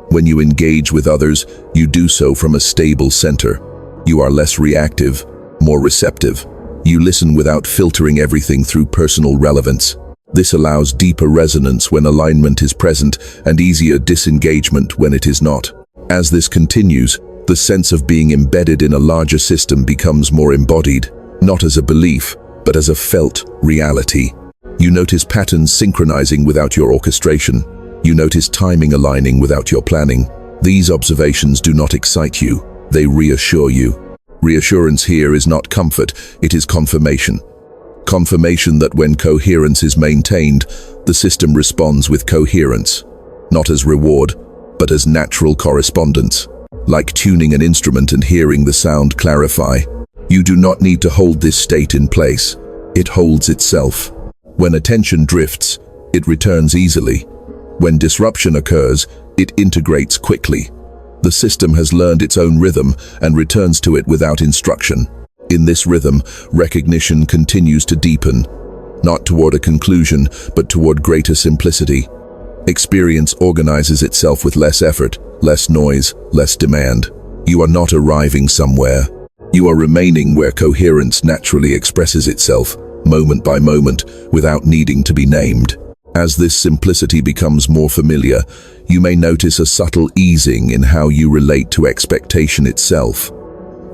A: When you engage with others, you do so from a stable center. You are less reactive, more receptive. You listen without filtering everything through personal relevance. This allows deeper resonance when alignment is present and easier disengagement when it is not. As this continues, the sense of being embedded in a larger system becomes more embodied, not as a belief, but as a felt reality. You notice patterns synchronizing without your orchestration. You notice timing aligning without your planning. These observations do not excite you, they reassure you. Reassurance here is not comfort, it is confirmation. Confirmation that when coherence is maintained, the system responds with coherence, not as reward, but as natural correspondence. Like tuning an instrument and hearing the sound clarify. You do not need to hold this state in place. It holds itself. When attention drifts, it returns easily. When disruption occurs, it integrates quickly. The system has learned its own rhythm and returns to it without instruction. In this rhythm, recognition continues to deepen, not toward a conclusion, but toward greater simplicity. Experience organizes itself with less effort, less noise, less demand. You are not arriving somewhere. You are remaining where coherence naturally expresses itself, moment by moment, without needing to be named. As this simplicity becomes more familiar, you may notice a subtle easing in how you relate to expectation itself.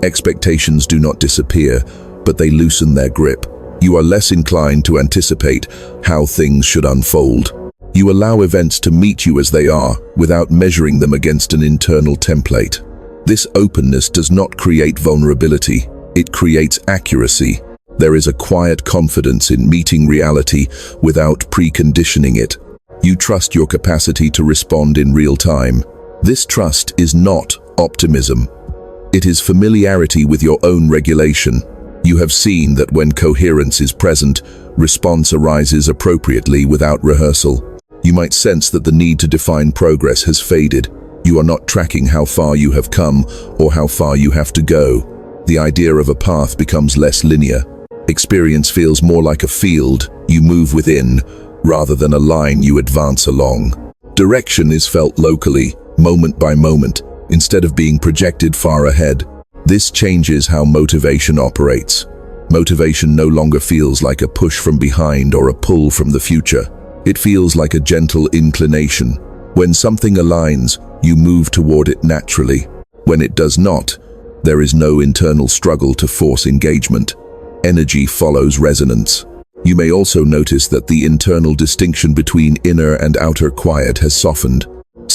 A: Expectations do not disappear, but they loosen their grip. You are less inclined to anticipate how things should unfold. You allow events to meet you as they are, without measuring them against an internal template. This openness does not create vulnerability, it creates accuracy. There is a quiet confidence in meeting reality without preconditioning it. You trust your capacity to respond in real time. This trust is not optimism. It is familiarity with your own regulation. You have seen that when coherence is present, response arises appropriately without rehearsal. You might sense that the need to define progress has faded. You are not tracking how far you have come or how far you have to go. The idea of a path becomes less linear. Experience feels more like a field you move within, rather than a line you advance along. Direction is felt locally, moment by moment, instead of being projected far ahead. This changes how motivation operates. Motivation no longer feels like a push from behind or a pull from the future. It feels like a gentle inclination. When something aligns, you move toward it naturally. When it does not, there is no internal struggle to force engagement. Energy follows resonance. You may also notice that the internal distinction between inner and outer quiet has softened.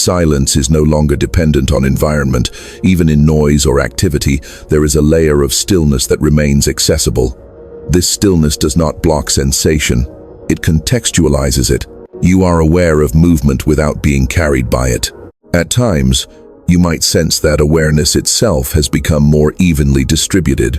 A: silence is no longer dependent on environment. Even in noise or activity, there is a layer of stillness that remains accessible. This stillness does not block sensation. It contextualizes it. You are aware of movement without being carried by it. At times, you might sense that awareness itself has become more evenly distributed.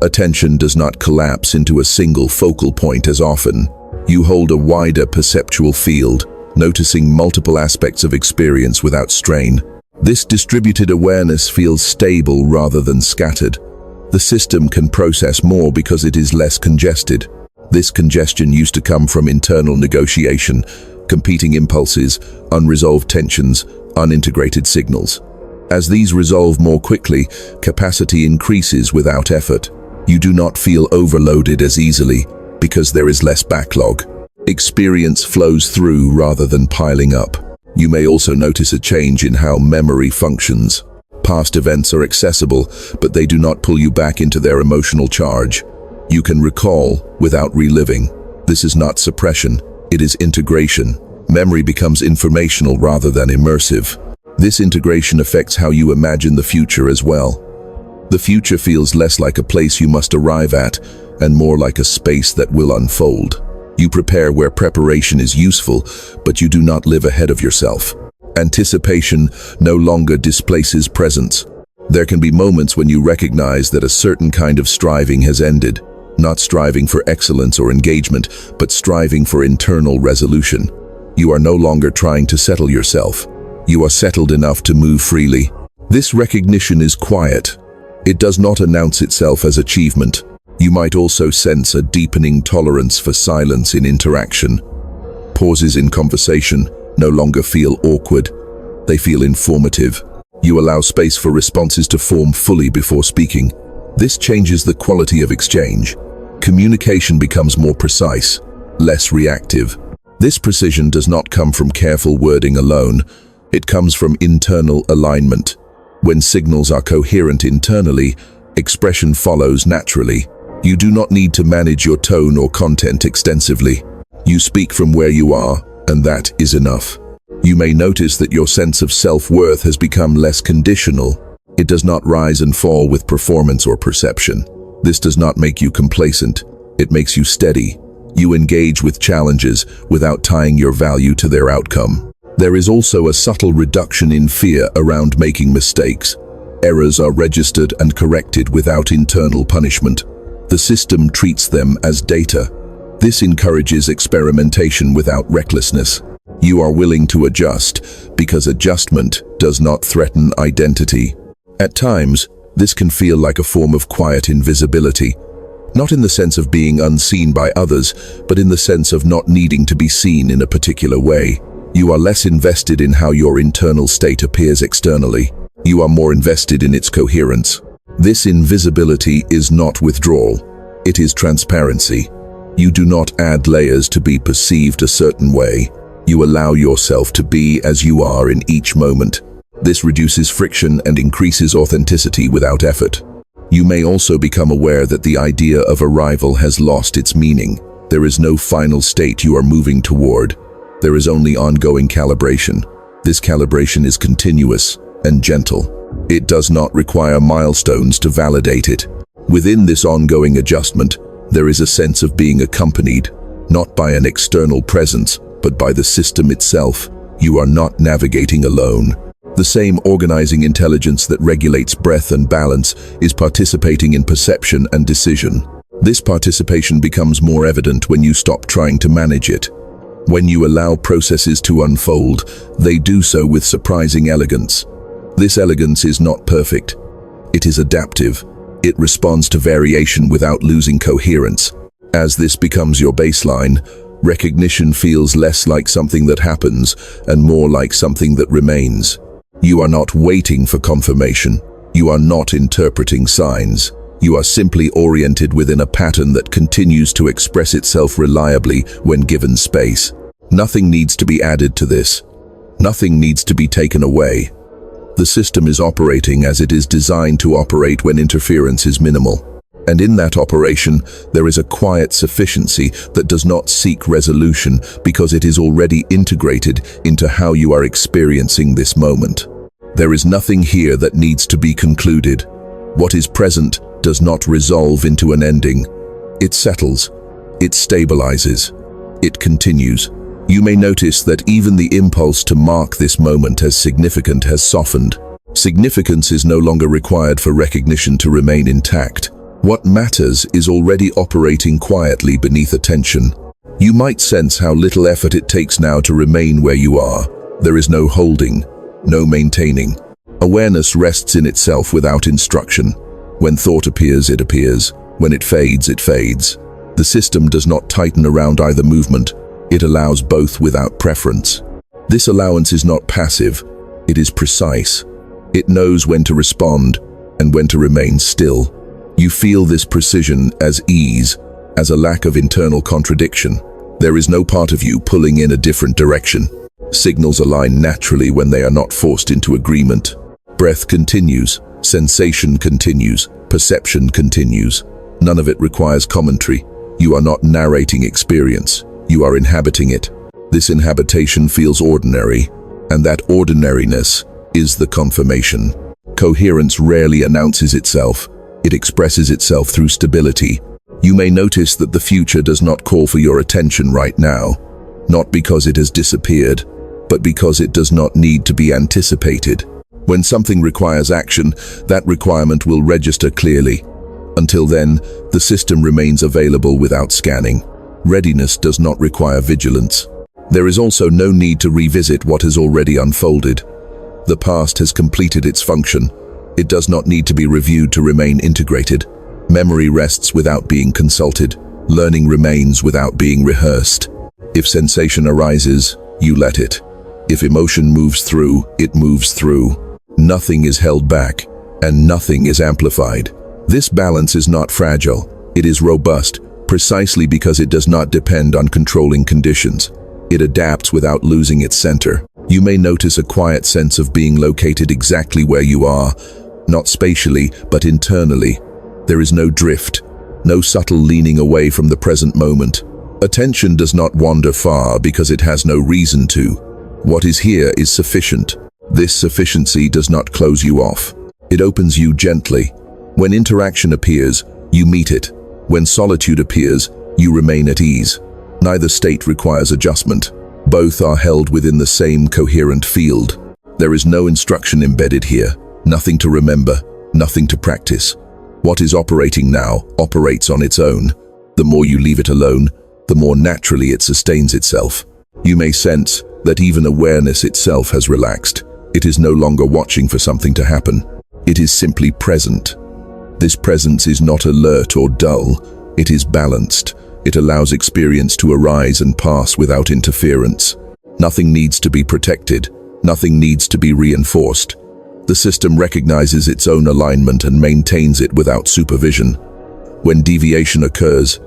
A: Attention does not collapse into a single focal point as often. You hold a wider perceptual field, noticing multiple aspects of experience without strain. This distributed awareness feels stable rather than scattered. The system can process more because it is less congested. This congestion used to come from internal negotiation, competing impulses, unresolved tensions, unintegrated signals. As these resolve more quickly, capacity increases without effort. You do not feel overloaded as easily because there is less backlog. Experience flows through rather than piling up. You may also notice a change in how memory functions. Past events are accessible, but they do not pull you back into their emotional charge. You can recall without reliving. This is not suppression, it is integration. Memory becomes informational rather than immersive. This integration affects how you imagine the future as well. The future feels less like a place you must arrive at and more like a space that will unfold. You prepare where preparation is useful, but you do not live ahead of yourself. Anticipation no longer displaces presence. There can be moments when you recognize that a certain kind of striving has ended, not striving for excellence or engagement, but striving for internal resolution. You are no longer trying to settle yourself. You are settled enough to move freely. This recognition is quiet. It does not announce itself as achievement. You might also sense a deepening tolerance for silence in interaction. Pauses in conversation no longer feel awkward. They feel informative. You allow space for responses to form fully before speaking. This changes the quality of exchange. Communication becomes more precise, less reactive. This precision does not come from careful wording alone. It comes from internal alignment. When signals are coherent internally, expression follows naturally. You do not need to manage your tone or content extensively. You speak from where you are, and that is enough. You may notice that your sense of self-worth has become less conditional. It does not rise and fall with performance or perception. This does not make you complacent. It makes you steady. You engage with challenges without tying your value to their outcome. There is also a subtle reduction in fear around making mistakes. Errors are registered and corrected without internal punishment. The system treats them as data. This encourages experimentation without recklessness. You are willing to adjust because adjustment does not threaten identity. At times, this can feel like a form of quiet invisibility, not in the sense of being unseen by others, but in the sense of not needing to be seen in a particular way. You are less invested in how your internal state appears externally. You are more invested in its coherence. This invisibility is not withdrawal. It is transparency. You do not add layers to be perceived a certain way. You allow yourself to be as you are in each moment. This reduces friction and increases authenticity without effort. You may also become aware that the idea of arrival has lost its meaning. There is no final state you are moving toward. There is only ongoing calibration. This calibration is continuous and gentle. It does not require milestones to validate it. Within this ongoing adjustment, there is a sense of being accompanied, not by an external presence, but by the system itself. You are not navigating alone. The same organizing intelligence that regulates breath and balance is participating in perception and decision. This participation becomes more evident when you stop trying to manage it. When you allow processes to unfold, they do so with surprising elegance. This elegance is not perfect. It is adaptive. It responds to variation without losing coherence. As this becomes your baseline, recognition feels less like something that happens and more like something that remains. You are not waiting for confirmation. You are not interpreting signs. You are simply oriented within a pattern that continues to express itself reliably when given space. Nothing needs to be added to this. Nothing needs to be taken away. The system is operating as it is designed to operate when interference is minimal. And in that operation, there is a quiet sufficiency that does not seek resolution because it is already integrated into how you are experiencing this moment. There is nothing here that needs to be concluded. What is present does not resolve into an ending. It settles. It stabilizes. It continues. You may notice that even the impulse to mark this moment as significant has softened. Significance is no longer required for recognition to remain intact. What matters is already operating quietly beneath attention. You might sense how little effort it takes now to remain where you are. There is no holding, no maintaining. Awareness rests in itself without instruction. When thought appears, it appears. When it fades, it fades. The system does not tighten around either movement. It allows both without preference. This allowance is not passive. It is precise. It knows when to respond and when to remain still. You feel this precision as ease, as a lack of internal contradiction. There is no part of you pulling in a different direction. Signals align naturally when they are not forced into agreement. Breath continues, sensation continues, perception continues. None of it requires commentary. You are not narrating experience. You are inhabiting it. This inhabitation feels ordinary, and that ordinariness is the confirmation. Coherence rarely announces itself. It expresses itself through stability. You may notice that the future does not call for your attention right now, not because it has disappeared, but because it does not need to be anticipated. When something requires action, that requirement will register clearly. Until then, the system remains available without scanning. Readiness does not require vigilance. There is also no need to revisit what has already unfolded. The past has completed its function. It does not need to be reviewed to remain integrated. Memory rests without being consulted. Learning remains without being rehearsed. If sensation arises, you let it. If emotion moves through, it moves through. Nothing is held back, and nothing is amplified. This balance is not fragile. It is robust, precisely because it does not depend on controlling conditions. It adapts without losing its center. You may notice a quiet sense of being located exactly where you are, not spatially, but internally. There is no drift, no subtle leaning away from the present moment. Attention does not wander far because it has no reason to. What is here is sufficient. This sufficiency does not close you off. It opens you gently. When interaction appears, you meet it. When solitude appears, you remain at ease. Neither state requires adjustment. Both are held within the same coherent field. There is no instruction embedded here. Nothing to remember, nothing to practice. What is operating now operates on its own. The more you leave it alone, the more naturally it sustains itself. You may sense that even awareness itself has relaxed. It is no longer watching for something to happen. It is simply present. This presence is not alert or dull. It is balanced. It allows experience to arise and pass without interference. Nothing needs to be protected. Nothing needs to be reinforced. The system recognizes its own alignment and maintains it without supervision. When deviation occurs,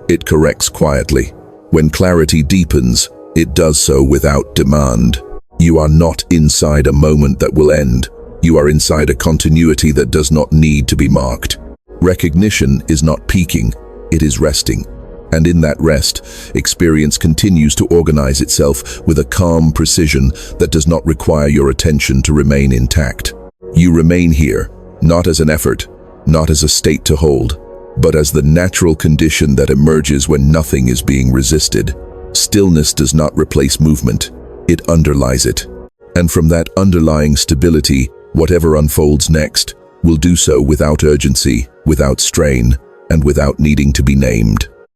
A: it corrects quietly. When clarity deepens, it does so without demand. You are not inside a moment that will end. You are inside a continuity that does not need to be marked. Recognition is not peaking, it is resting. And in that rest, experience continues to organize itself with a calm precision that does not require your attention to remain intact. You remain here, not as an effort, not as a state to hold, but as the natural condition that emerges when nothing is being resisted. Stillness does not replace movement, it underlies it. And from that underlying stability, whatever unfolds next will do so without urgency, without strain, and without needing to be named.